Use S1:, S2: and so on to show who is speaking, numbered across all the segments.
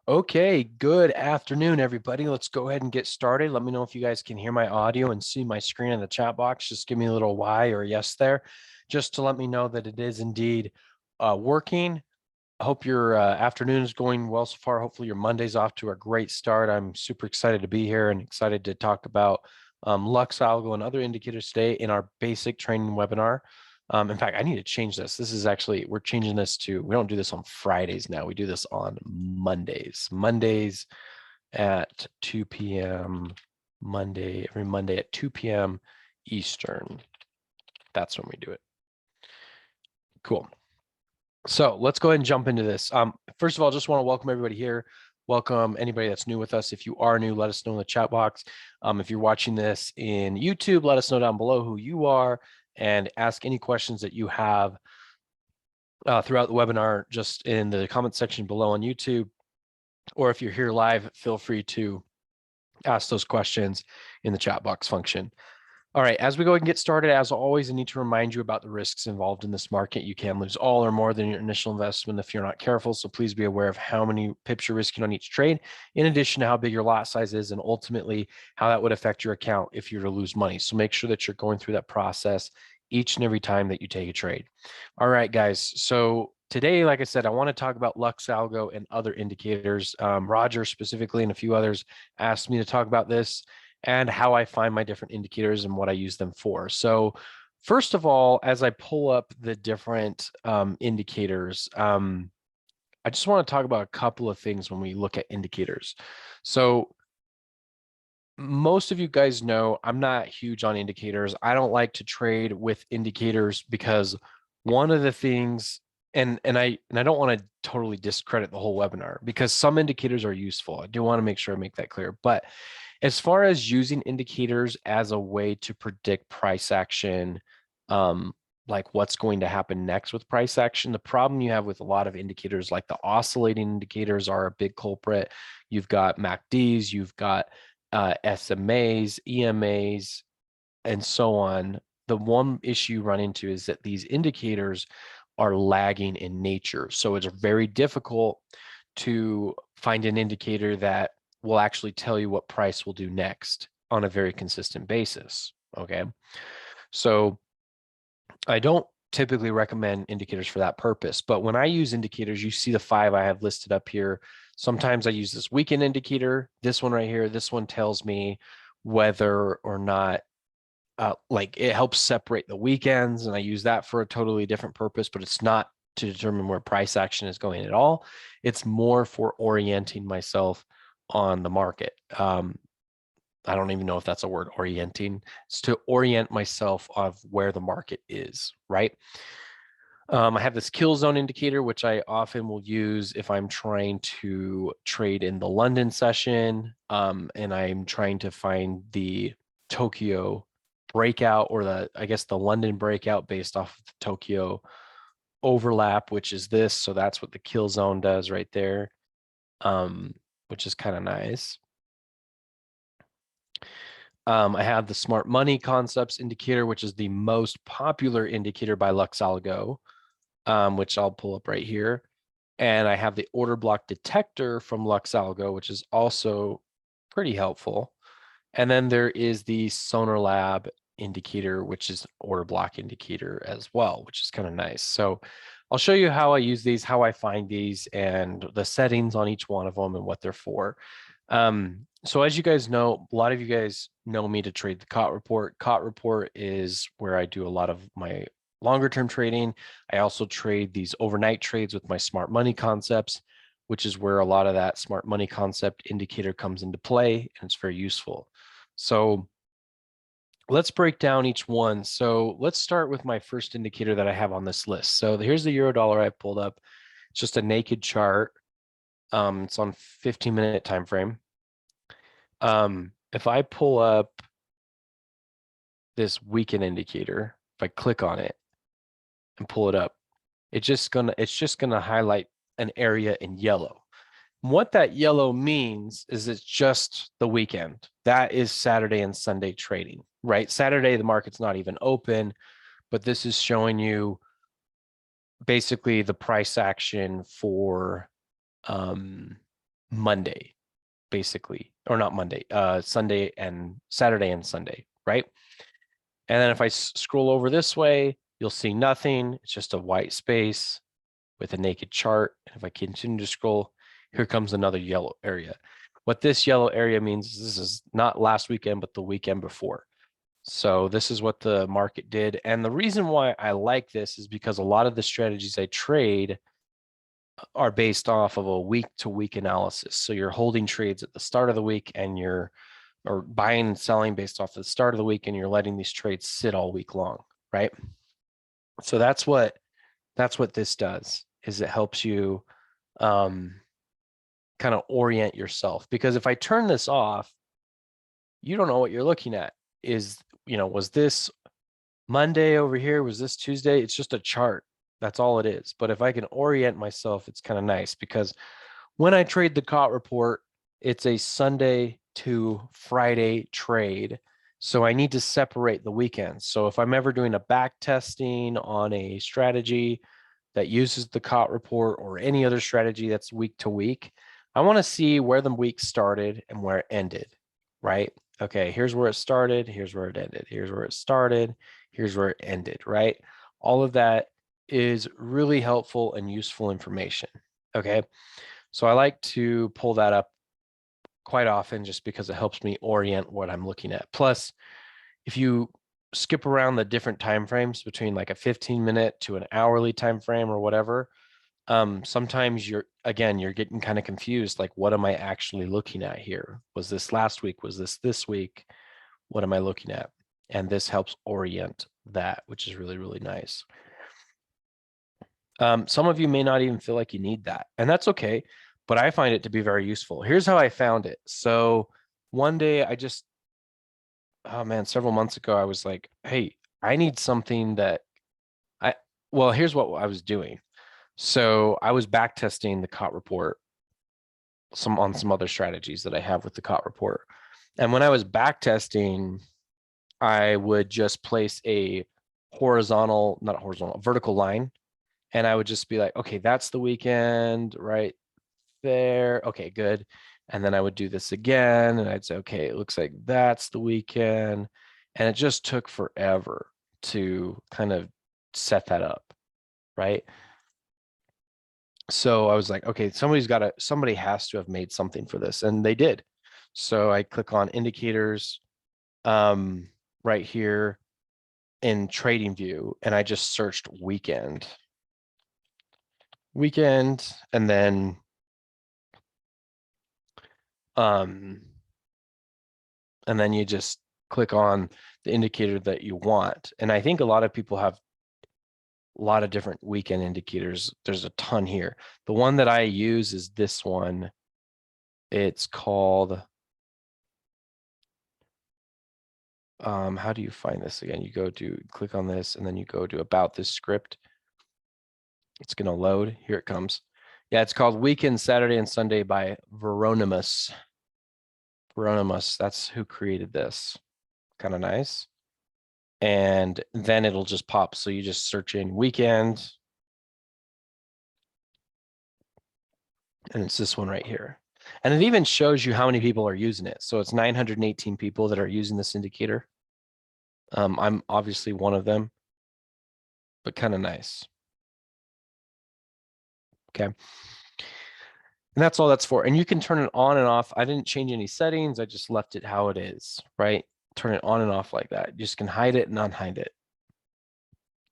S1: Okay, good afternoon, everybody. Let's go ahead and get started. Let me know if you guys can hear my audio and see my screen in the chat box. Just give me a little Y or yes there, just to let me know that it is indeed working. I hope your afternoon is going well so far. Hopefully your Monday's off to a great start. I'm super excited to be here and excited to talk about Lux Algo and other indicators today in our basic training webinar. In fact, I need to change this. This is actually, we're changing this to, we don't do this on Fridays now. We do this on Mondays. Mondays at 2 p.m. Every Monday at 2 p.m. Eastern. That's when we do it. Cool. So let's go ahead and jump into this. First of all, just want to welcome everybody here. Welcome anybody that's new with us. If you are new, let us know in the chat box. If you're watching this in YouTube, let us know down below who you are and ask any questions that you have throughout the webinar, just in the comment section below on YouTube. Or if you're here live, feel free to ask those questions in the chat box function. All right, as we go and get started, as always, I need to remind you about the risks involved in this market. You can lose all or more than your initial investment if you're not careful. So please be aware of how many pips you're risking on each trade, in addition to how big your lot size is and ultimately how that would affect your account if you're to lose money. So make sure that you're going through that process each and every time that you take a trade. All right, guys. So today, like I said, I want to talk about Lux Algo and other indicators. Roger specifically and a few others asked me to talk about this and how I find my different indicators and what I use them for. So first of all, as I pull up the different indicators, I just want to talk about a couple of things when we look at indicators. So most of you guys know I'm not huge on indicators. I don't like to trade with indicators because one of the things, and I don't want to totally discredit the whole webinar because some indicators are useful. I do want to make sure I make that clear. But as far as using indicators as a way to predict price action, like what's going to happen next with price action, the problem you have with a lot of indicators, like the oscillating indicators are a big culprit. You've got MACDs, you've got SMAs, EMAs, and so on. The one issue you run into is that these indicators are lagging in nature. So it's very difficult to find an indicator that will actually tell you what price will do next on a very consistent basis. Okay. So I don't typically recommend indicators for that purpose, but when I use indicators, you see the 5 I have listed up here. Sometimes I use this weekend indicator. This one right here, this one tells me whether or not like it helps separate the weekends, and I use that for a totally different purpose, but it's not to determine where price action is going at all. It's more for orienting myself on the market. I don't even know if that's a word, orienting. It's to orient myself of where the market is, right? I have this kill zone indicator, which I often will use if I'm trying to trade in the London session, and I'm trying to find the Tokyo breakout, or I guess the London breakout based off of the Tokyo overlap, which is this. So that's what the kill zone does right there, which is kind of nice. I have the smart money concepts indicator, which is the most popular indicator by Lux Algo, which I'll pull up right here. And I have the order block detector from Lux Algo, which is also pretty helpful. And then there is the Sonar Lab indicator, which is order block indicator as well, which is kind of nice. So I'll show you how I use these, how I find these, and the settings on each one of them and what they're for. So as you guys know, a lot of you guys know me to trade the COT report. COT report is where I do a lot of my longer term trading. I also trade these overnight trades with my smart money concepts, which is where a lot of that smart money concept indicator comes into play, and it's very useful. So let's break down each one. So let's start with my first indicator that I have on this list. So here's the euro dollar I pulled up. It's just a naked chart. It's on 15-minute time frame. If I pull up this weekend indicator, if I click on it and pull it up, it's just gonna highlight an area in yellow. What that yellow means is it's just the weekend. That is Saturday and Sunday trading, right? Saturday, the market's not even open, but this is showing you basically the price action for Monday, basically, or not Monday, Sunday and Saturday and Sunday, right? And then if I scroll over this way, you'll see nothing. It's just a white space with a naked chart. And if I continue to scroll, here comes another yellow area. What this yellow area means is this is not last weekend, but the weekend before. So this is what the market did. And the reason why I like this is because a lot of the strategies I trade are based off of a week to week analysis. So you're holding trades at the start of the week and you're or buying and selling based off the start of the week and you're letting these trades sit all week long, right? So that's what this does is it helps you kind of orient yourself, because if I turn this off, you don't know what you're looking at. Was this Monday over here? Was this Tuesday? It's just a chart. That's all it is. But if I can orient myself, it's kind of nice, because when I trade the COT report, it's a Sunday to Friday trade. So I need to separate the weekends. So if I'm ever doing a back testing on a strategy that uses the COT report or any other strategy that's week to week, I want to see where the week started and where it ended, right? Okay, here's where it started, here's where it ended, here's where it started, here's where it ended, right? All of that is really helpful and useful information, okay? So I like to pull that up quite often just because it helps me orient what I'm looking at. Plus, if you skip around the different time frames between like a 15-minute to an hourly time frame or whatever, sometimes you're getting kind of confused. Like, what am I actually looking at here? Was this last week? Was this week? What am I looking at? And this helps orient that, which is really, really nice. Some of you may not even feel like you need that, and that's okay, but I find it to be very useful. Here's how I found it. So one day oh man, several months ago, I was like, hey, I need something that here's what I was doing. So I was back testing the COT report on some other strategies that I have with the COT report. And when I was back testing, I would just place a vertical line. And I would just be like, okay, that's the weekend right there. Okay, good. And then I would do this again. And I'd say, okay, it looks like that's the weekend. And it just took forever to kind of set that up, right? So I was like, okay, somebody has to have made something for this. And they did. So I click on indicators right here in Trading View, and I just searched weekend, and then you just click on the indicator that you want. And I think a lot of people have a lot of different weekend indicators. There's a ton here. The one that I use is this one. It's called, how do you find this again? You click on this and then you go to about this script. It's going to load. Here it comes. Yeah, it's called Weekend Saturday and Sunday by Veronimus. That's who created this. Kind of nice. And then it'll just pop. So you just search in weekend. And it's this one right here. And it even shows you how many people are using it. So it's 918 people that are using this indicator. I'm obviously one of them, but kind of nice. Okay. And that's all that's for. And you can turn it on and off. I didn't change any settings. I just left it how it is, right? Turn it on and off like that. You just can hide it and unhide it.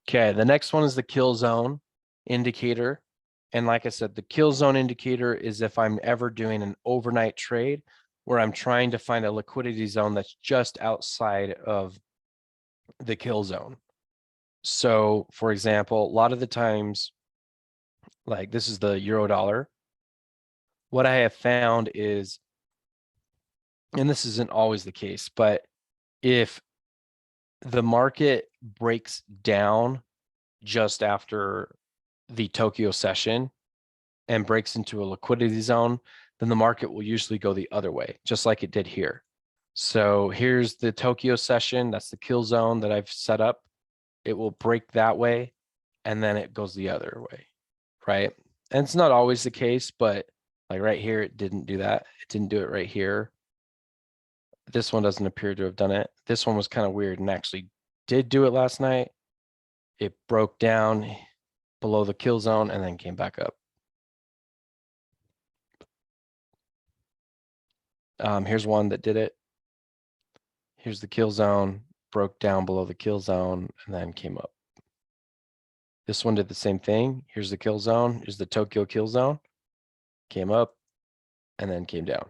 S1: Okay, the next one is the kill zone indicator. And like I said, the kill zone indicator is if I'm ever doing an overnight trade where I'm trying to find a liquidity zone that's just outside of the kill zone. So for example, a lot of the times, like this is the euro dollar. What I have found is, and this isn't always the case, but if the market breaks down just after the Tokyo session and breaks into a liquidity zone, then the market will usually go the other way, just like it did here. So here's the Tokyo session. That's the kill zone that I've set up. It will break that way, and then it goes the other way, right? And it's not always the case, but Like right here, it didn't do that. It didn't do it right here. This one doesn't appear to have done it. This one was kind of weird and actually did do it last night. It broke down below the kill zone and then came back up. Here's one that did it. Here's the kill zone, broke down below the kill zone, and then came up. This one did the same thing. Here's the kill zone. Here's the Tokyo kill zone. Came up and then came down.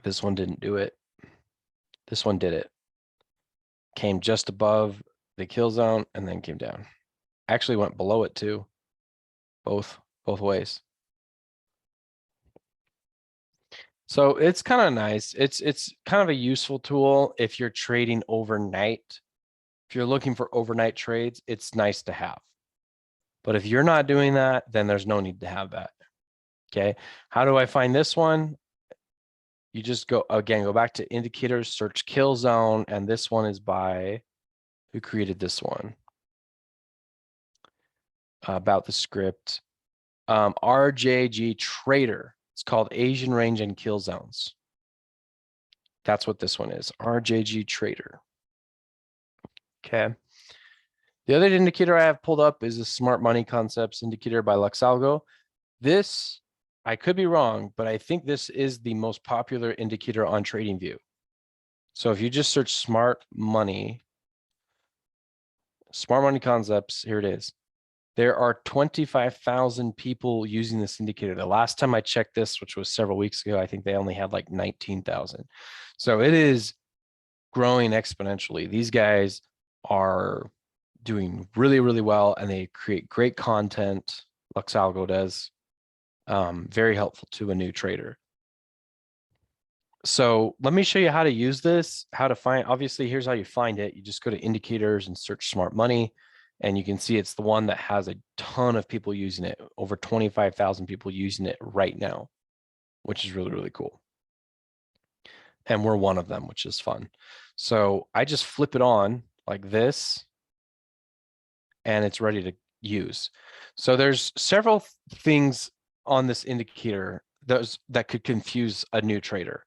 S1: This one didn't do it. This one did it. Came just above the kill zone and then came down. Actually went below it too. Both ways. So it's kind of nice. It's kind of a useful tool if you're trading overnight. If you're looking for overnight trades, it's nice to have. But if you're not doing that, then there's no need to have that. Okay. How do I find this one? You just go back to indicators, search kill zone, and this one is by who created this one? About the script. RJG Trader. It's called Asian Range and Kill Zones. That's what this one is, RJG Trader. Okay. The other indicator I have pulled up is the Smart Money Concepts indicator by Luxalgo. This, I could be wrong, but I think this is the most popular indicator on TradingView. So if you just search Smart Money Concepts, here it is. There are 25,000 people using this indicator. The last time I checked this, which was several weeks ago, I think they only had like 19,000. So it is growing exponentially. These guys are doing really, really well, and they create great content. Luxalgo does. Very helpful to a new trader. So let me show you how to use this, how to find, obviously here's how you find it. You just go to indicators and search Smart Money, and you can see it's the one that has a ton of people using it, over 25,000 people using it right now, which is really, really cool. And we're one of them, which is fun. So I just flip it on like this, and it's ready to use. So there's several things on this indicator that could confuse a new trader.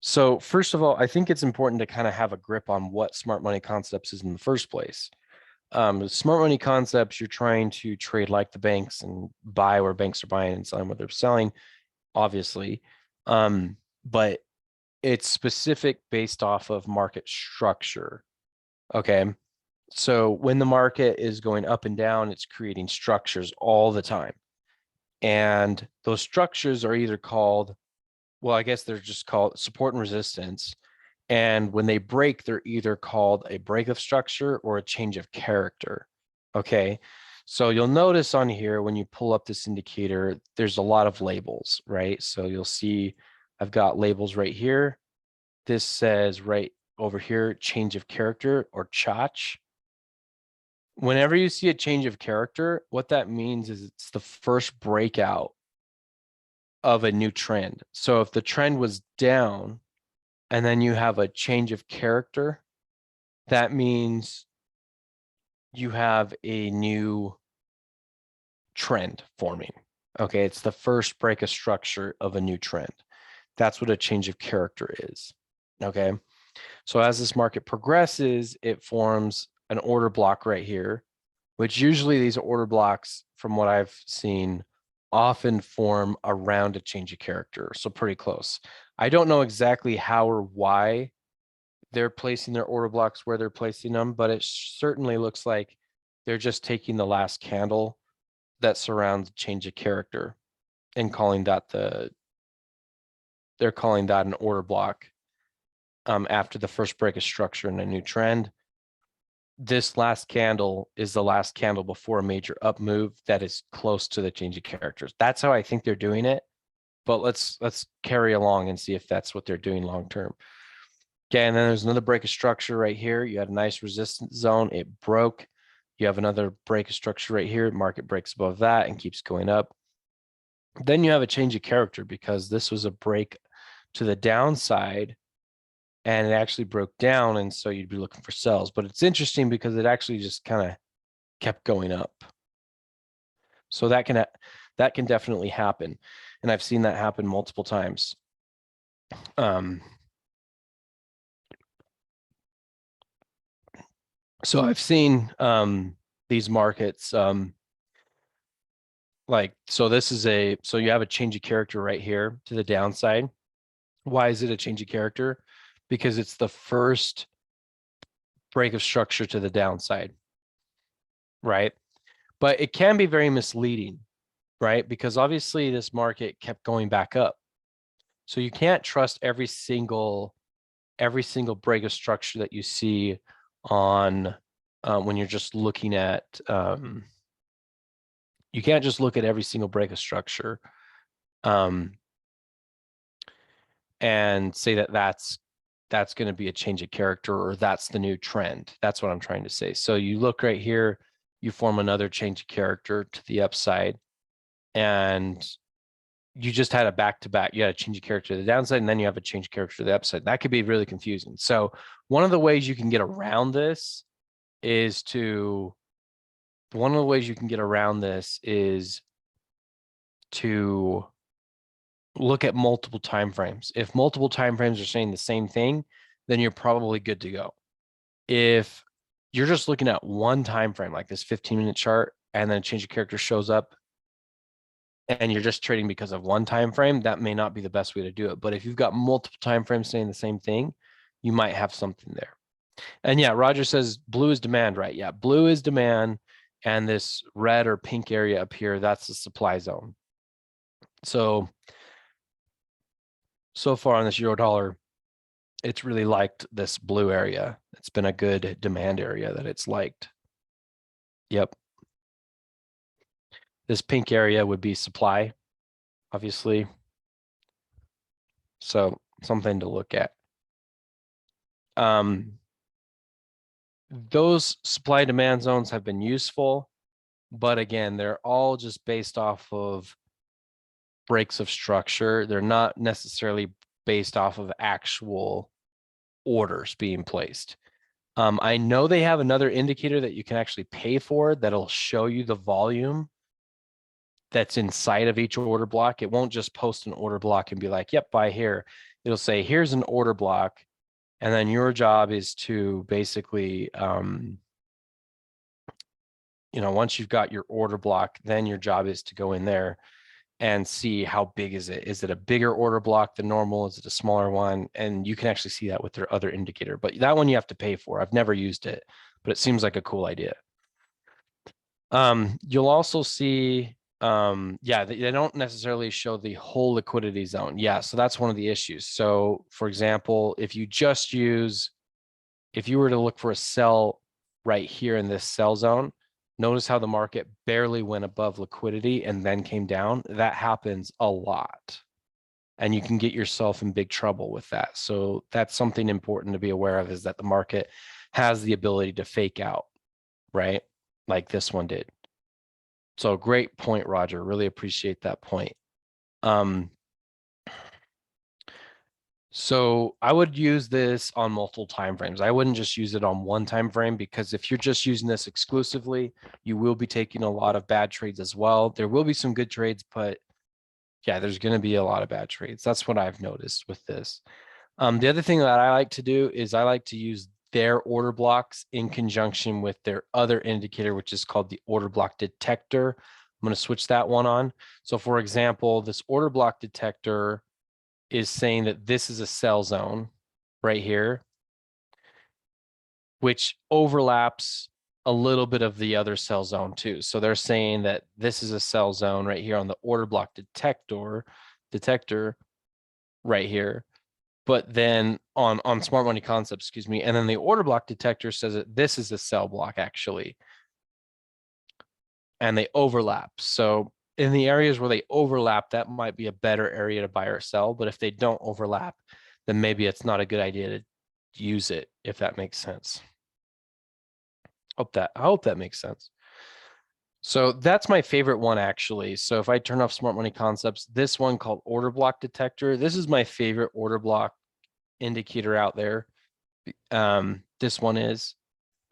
S1: So first of all, I think it's important to kind of have a grip on what Smart Money Concepts is in the first place. Smart Money Concepts, you're trying to trade like the banks and buy where banks are buying and selling what they're selling, obviously. But it's specific based off of market structure. Okay. So when the market is going up and down, it's creating structures all the time. And those structures are either called, well, I guess they're just called support and resistance. And when they break, they're either called a break of structure or a change of character. Okay. So you'll notice on here, when you pull up this indicator, there's a lot of labels, right? So you'll see I've got labels right here. This says right over here, change of character or chach. Whenever you see a change of character, what that means is it's the first breakout of a new trend. So if the trend was down and then you have a change of character, that means you have a new trend forming. Okay, it's the first break of structure of a new trend. That's what a change of character is. Okay, so as this market progresses, it forms an order block right here, which usually these order blocks, from what I've seen, often form around a change of character. So pretty close. I don't know exactly how or why they're placing their order blocks where they're placing them, but it certainly looks like they're just taking the last candle that surrounds change of character and calling that they're calling that an order block after the first break of structure in a new trend. This last candle is the last candle before a major up move that is close to the change of characters. That's how I think they're doing it. But let's carry along and see if that's what they're doing long term. Okay, and then there's another break of structure right here. You had a nice resistance zone. It broke. You have another break of structure right here. Market breaks above that and keeps going up. Then you have a change of character because this was a break to the downside and it actually broke down. And so you'd be looking for sells. But it's interesting because it actually just kind of kept going up. So that can definitely happen. And I've seen that happen multiple times. So I've seen these markets so this is so you have a change of character right here to the downside. Why is it a change of character? Because it's the first break of structure to the downside, right? But it can be very misleading, right? Because obviously this market kept going back up. So you can't trust every single break of structure that you see on when you're just looking at you can't just look at every single break of structure and say that that's going to be a change of character or that's the new trend. That's what I'm trying to say. So you look right here, you form another change of character to the upside, and you just had a back-to-back. You had a change of character to the downside, and then you have a change of character to the upside. That could be really confusing. So one of the ways you can get around this is to look at multiple time frames. If multiple time frames are saying the same thing, then you're probably good to go. If you're just looking at one time frame, like this 15-minute chart, and then a change of character shows up and you're just trading because of one time frame, that may not be the best way to do it. But if you've got multiple time frames saying the same thing, you might have something there. And yeah, Roger says blue is demand, right? Yeah, blue is demand, and this red or pink area up here, that's the supply zone. So far on this euro dollar, it's really liked this blue area. It's been a good demand area that it's liked. Yep. This pink area would be supply, obviously. So something to look at. Those supply demand zones have been useful, but again, they're all just based off of breaks of structure. They're not necessarily based off of actual orders being placed. I know they have another indicator that you can actually pay for that'll show you the volume that's inside of each order block. It won't just post an order block and be like, yep, buy here. It'll say, here's an order block. And then your job is to basically, once you've got your order block, then your job is to go in there and see how big is it. Is it a bigger order block than normal? Is it a smaller one? And you can actually see that with their other indicator, but that one you have to pay for. I've never used it, but it seems like a cool idea. You'll also see, they don't necessarily show the whole liquidity zone. Yeah, so that's one of the issues. So for example, if you were to look for a sell right here in this sell zone, notice how the market barely went above liquidity and then came down. That happens a lot. And you can get yourself in big trouble with that. So that's something important to be aware of, is that the market has the ability to fake out, right? Like this one did. So great point, Roger. Really appreciate that point. So I would use this on multiple time frames. I wouldn't just use it on one time frame, because if you're just using this exclusively, you will be taking a lot of bad trades as well. There will be some good trades, but yeah, there's going to be a lot of bad trades. That's what I've noticed with this. The other thing that I like to do is I like to use their order blocks in conjunction with their other indicator, which is called the order block detector. I'm going to switch that one on. So for example, this order block detector is saying that this is a sell zone right here, which overlaps a little bit of the other sell zone too. So they're saying that this is a sell zone right here on the order block detector right here. But then on Smart Money Concepts, excuse me, and then the order block detector says that this is a sell block actually, and they overlap. So in the areas where they overlap, that might be a better area to buy or sell. But if they don't overlap, then maybe it's not a good idea to use it, if that makes sense. I hope that makes sense. So that's my favorite one, actually. So if I turn off Smart Money Concepts, this one called Order Block Detector, this is my favorite order block indicator out there. This one is.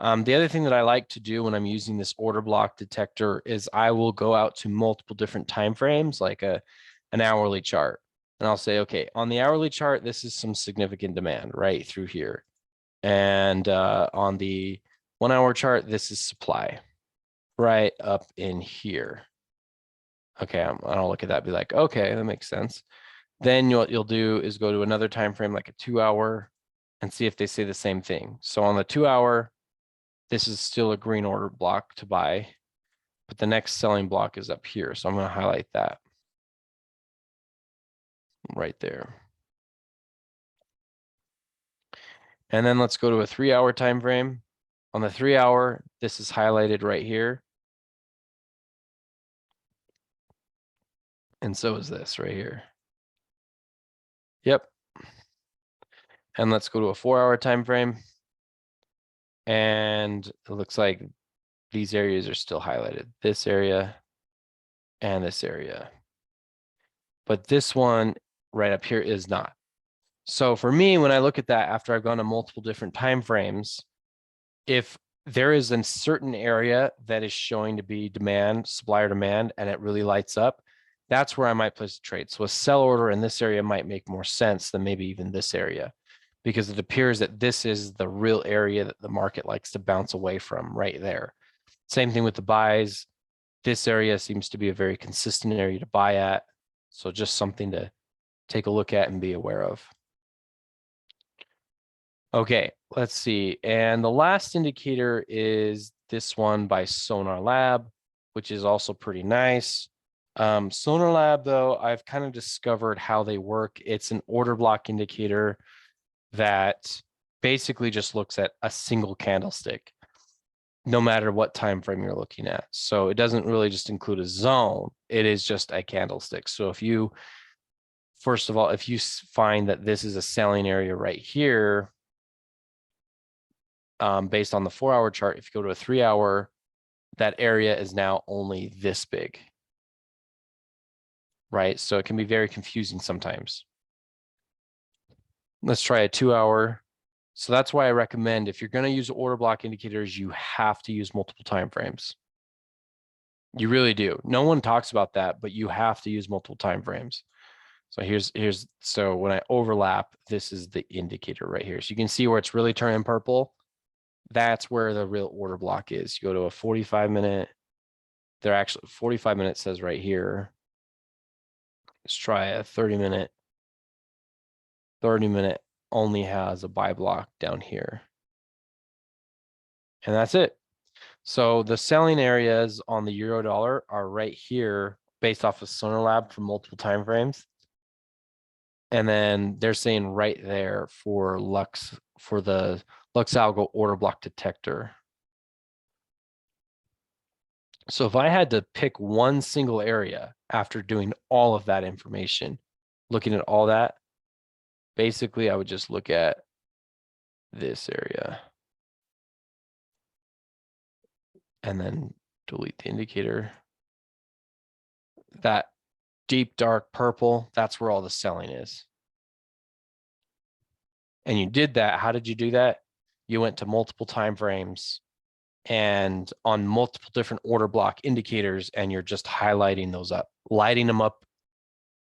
S1: The other thing that I like to do when I'm using this order block detector is I will go out to multiple different time frames, like an hourly chart. And I'll say, okay, on the hourly chart, this is some significant demand right through here. And on the 1 hour chart, this is supply right up in here. Okay, I'll look at that, be like, okay, that makes sense. Then what you'll do is go to another time frame, like a 2 hour, and see if they say the same thing. So on the 2 hour, this is still a green order block to buy, but the next selling block is up here. So I'm going to highlight that right there. And then let's go to a 3 hour time frame. On the 3 hour, this is highlighted right here. And so is this right here. Yep. And let's go to a 4 hour time frame. And it looks like these areas are still highlighted. This area and this area. But this one right up here is not. So for me, when I look at that after I've gone to multiple different time frames, if there is a certain area that is showing to be demand, supply or demand, and it really lights up, that's where I might place a trade. So a sell order in this area might make more sense than maybe even this area, because it appears that this is the real area that the market likes to bounce away from right there. Same thing with the buys. This area seems to be a very consistent area to buy at. So just something to take a look at and be aware of. Okay, let's see. And the last indicator is this one by Sonar Lab, which is also pretty nice. Sonar Lab, though, I've kind of discovered how they work. It's an order block indicator that basically just looks at a single candlestick, no matter what time frame you're looking at. So it doesn't really just include a zone. It is just a candlestick. So if you, first of all, if you find that this is a selling area right here, based on the 4 hour chart, if you go to a 3 hour, that area is now only this big, right? So it can be very confusing sometimes. Let's try a 2 hour. So that's why I recommend, if you're going to use order block indicators, you have to use multiple time frames. You really do. No one talks about that, but you have to use multiple time frames. So so when I overlap, this is the indicator right here. So you can see where it's really turning purple. That's where the real order block is. You go to a 45-minute. They're actually 45 minutes says right here. Let's try a 30-minute. 30-minute only has a buy block down here. And that's it. So the selling areas on the euro dollar are right here based off of Sonar Lab for multiple time frames. And then they're saying right there for Lux, for the Lux Algo order block detector. So if I had to pick one single area after doing all of that information, looking at all that, basically I would just look at this area and then delete the indicator. That deep dark purple, that's where all the selling is. And you did that. How did you do that? You went to multiple time frames and on multiple different order block indicators, and you're just highlighting those up, lighting them up,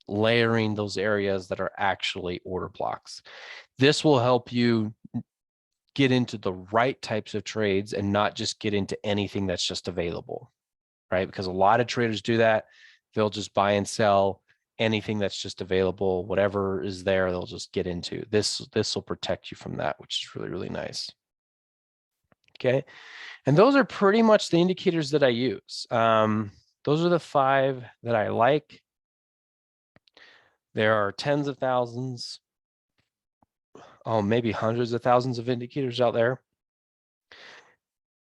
S1: layering those areas that are actually order blocks. This will help you get into the right types of trades and not just get into anything that's just available, right? Because a lot of traders do that. They'll just buy and sell anything that's just available, whatever is there, they'll just get into. This will protect you from that, which is really, really nice. Okay. And those are pretty much the indicators that I use. Those are the 5 that I like. There are tens of thousands, maybe hundreds of thousands of indicators out there,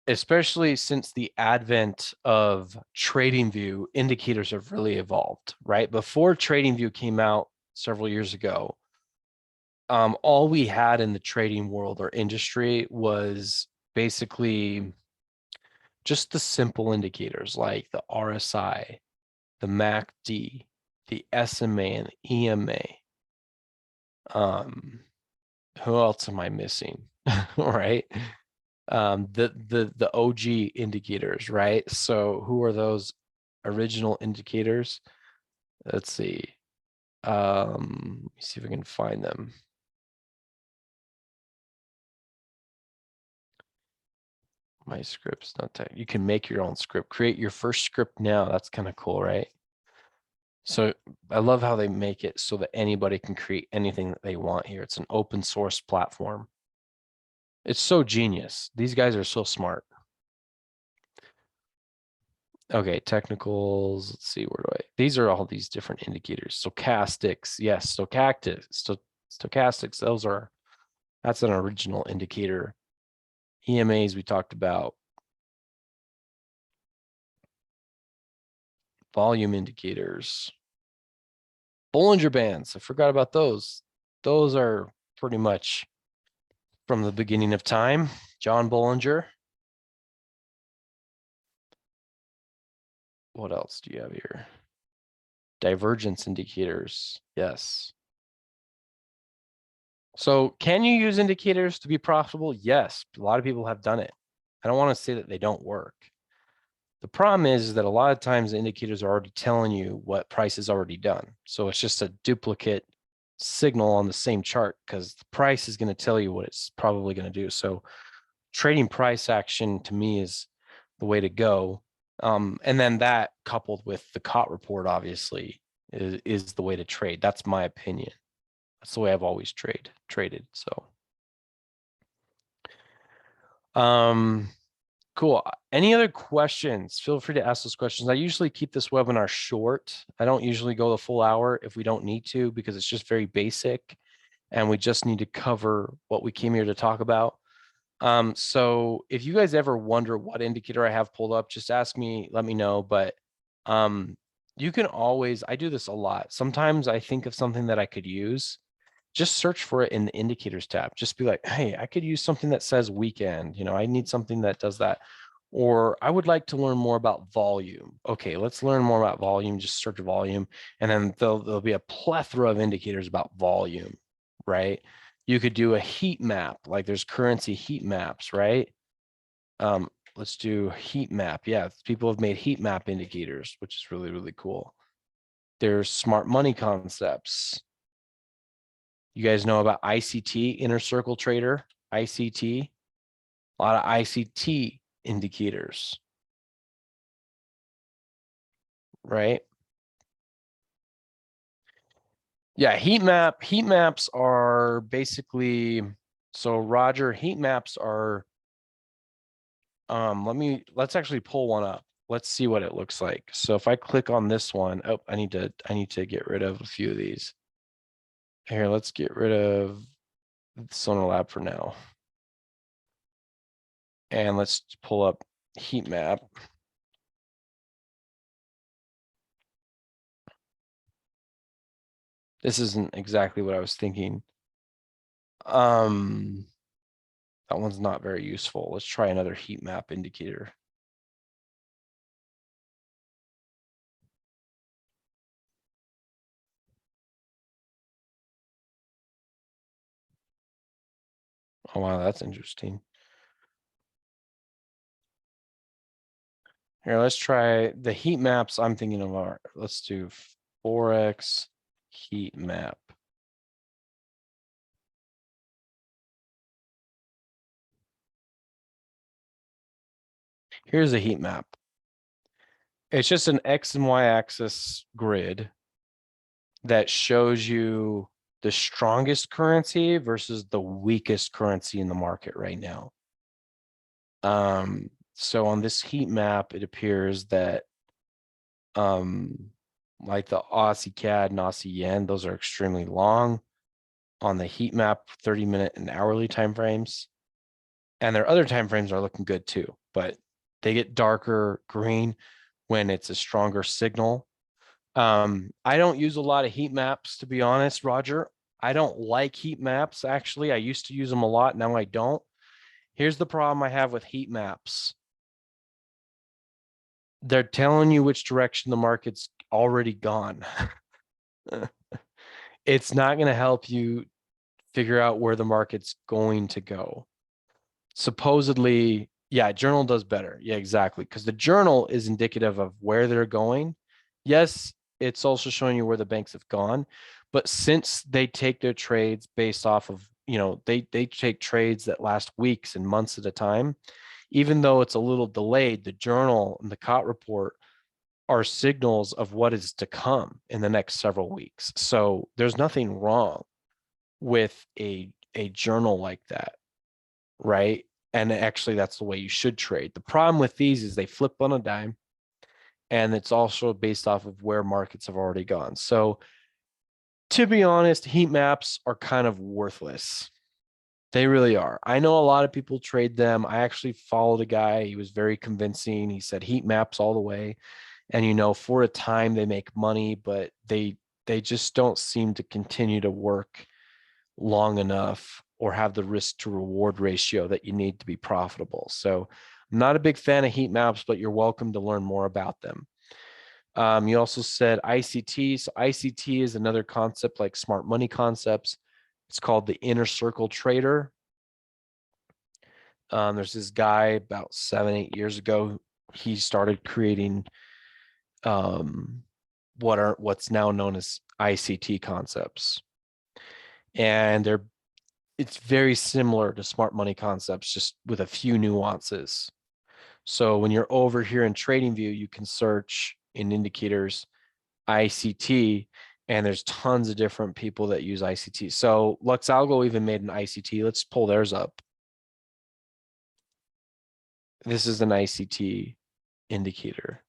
S1: especially since the advent of TradingView. Indicators have really evolved, right? Before TradingView came out several years ago, all we had in the trading world or industry was basically just the simple indicators like the RSI, the MACD, the SMA and the EMA. Who else am I missing? Right? The OG indicators, right? So who are those original indicators? Let's see. Let me see if I can find them. My script's not that. You can make your own script. Create your first script now. That's kind of cool, right? So I love how they make it so that anybody can create anything that they want here. It's an open source platform. It's so genius. These guys are so smart. Okay, technicals. Let's see, where do I? These are all these different indicators. Stochastics, yes, stochastics. That's an original indicator. EMAs we talked about. Volume indicators. Bollinger Bands. I forgot about those. Those are pretty much from the beginning of time. John Bollinger. What else do you have here? Divergence indicators. Yes. So can you use indicators to be profitable? Yes. A lot of people have done it. I don't want to say that they don't work. The problem is that a lot of times the indicators are already telling you what price is already done. So it's just a duplicate signal on the same chart because the price is going to tell you what it's probably going to do. So trading price action to me is the way to go. And then that coupled with the COT report, obviously, is the way to trade. That's my opinion. That's the way I've always traded. So, cool. Any other questions? Feel free to ask those questions. I usually keep this webinar short. I don't usually go the full hour if we don't need to, because it's just very basic and we just need to cover what we came here to talk about. So if you guys ever wonder what indicator I have pulled up, just ask me, let me know. But you can always, I do this a lot. Sometimes I think of something that I could use. Just search for it in the indicators tab. Just be like, hey, I could use something that says weekend. I need something that does that. Or I would like to learn more about volume. Okay, let's learn more about volume. Just search volume. And then there'll be a plethora of indicators about volume, right? You could do a heat map, like there's currency heat maps, right? Let's do heat map. Yeah, people have made heat map indicators, which is really, really cool. There's smart money concepts. You guys know about ICT, Inner Circle Trader, ICT, a lot of ICT indicators, right? Yeah, heat maps are basically, so Roger, heat maps are, let's actually pull one up. Let's see what it looks like. So if I click on this one, oh, I need to get rid of a few of these. Here, let's get rid of Sonar Lab for now. And let's pull up heat map. This isn't exactly what I was thinking. That one's not very useful. Let's try another heat map indicator. Oh, wow, that's interesting. Here, let's try the heat maps. I'm thinking of let's do Forex heat map. Here's a heat map. It's just an X and Y axis grid that shows you the strongest currency versus the weakest currency in the market right now. So on this heat map, it appears that like the Aussie CAD and Aussie Yen, those are extremely long on the heat map, 30-minute and hourly timeframes. And their other timeframes are looking good too, but they get darker green when it's a stronger signal. I don't use a lot of heat maps, to be honest, Roger. I don't like heat maps, actually. I used to use them a lot. Now I don't. Here's the problem I have with heat maps. They're telling you which direction the market's already gone. It's not going to help you figure out where the market's going to go. supposedly, yeah, journal does better. Yeah, exactly. Because the journal is indicative of where they're going. Yes, it's also showing you where the banks have gone. But since they take their trades based off of, they take trades that last weeks and months at a time, even though it's a little delayed, the journal and the COT report are signals of what is to come in the next several weeks. So there's nothing wrong with a journal like that, right? And actually, that's the way you should trade. The problem with these is they flip on a dime, and it's also based off of where markets have already gone. So, to be honest, heat maps are kind of worthless. They really are. I know a lot of people trade them. I actually followed a guy. He was very convincing. He said heat maps all the way. And for a time they make money, but they just don't seem to continue to work long enough or have the risk to reward ratio that you need to be profitable. So I'm not a big fan of heat maps, but you're welcome to learn more about them. You also said ICT. So ICT is another concept like smart money concepts. It's called the inner circle trader. There's this guy about 7-8 years ago. He started creating what's now known as ICT concepts, and it's very similar to smart money concepts, just with a few nuances. So when you're over here in TradingView, you can search in indicators ICT, and there's tons of different people that use ICT. So Luxalgo even made an ICT. Let's pull theirs up. This is an ICT indicator,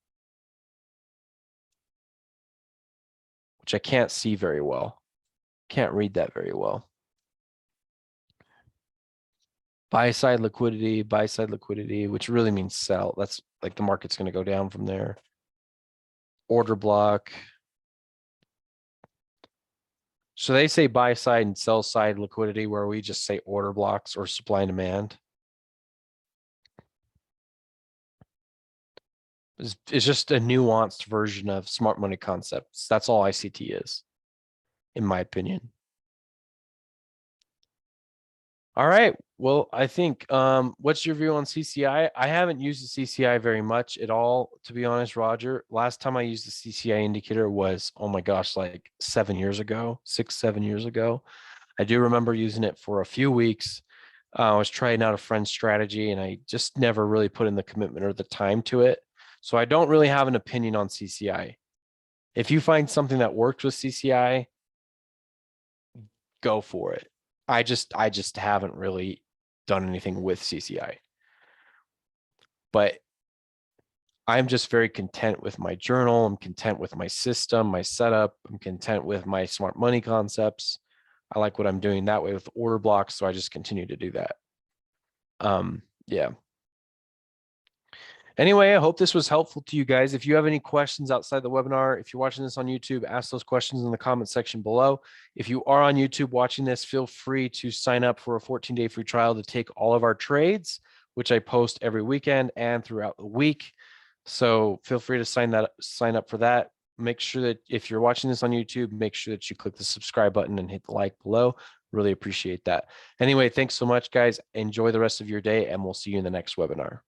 S1: which I can't see very well. Can't read that very well. Buy side liquidity, which really means sell. That's like the market's going to go down from there. Order block. So they say buy side and sell side liquidity, where we just say order blocks or supply and demand. It's just a nuanced version of smart money concepts. That's all ICT is, in my opinion. All right. Well, I think what's your view on CCI? I haven't used the CCI very much at all, to be honest, Roger. Last time I used the CCI indicator was, oh my gosh, like 7 years ago, 6-7 years ago. I do remember using it for a few weeks. I was trying out a friend's strategy, and I just never really put in the commitment or the time to it. So I don't really have an opinion on CCI. If you find something that works with CCI, go for it. I just haven't really done anything with CCI. But I'm just very content with my journal. I'm content with my system, my setup. I'm content with my smart money concepts. I like what I'm doing that way with order blocks, so I just continue to do that. Yeah. Anyway, I hope this was helpful to you guys. If you have any questions outside the webinar, if you're watching this on YouTube, ask those questions in the comment section below. If you are on YouTube watching this, feel free to sign up for a 14-day free trial to take all of our trades, which I post every weekend and throughout the week. So feel free to sign up for that. Make sure that if you're watching this on YouTube, make sure that you click the subscribe button and hit the like below. Really appreciate that. Anyway, thanks so much, guys. Enjoy the rest of your day, and we'll see you in the next webinar.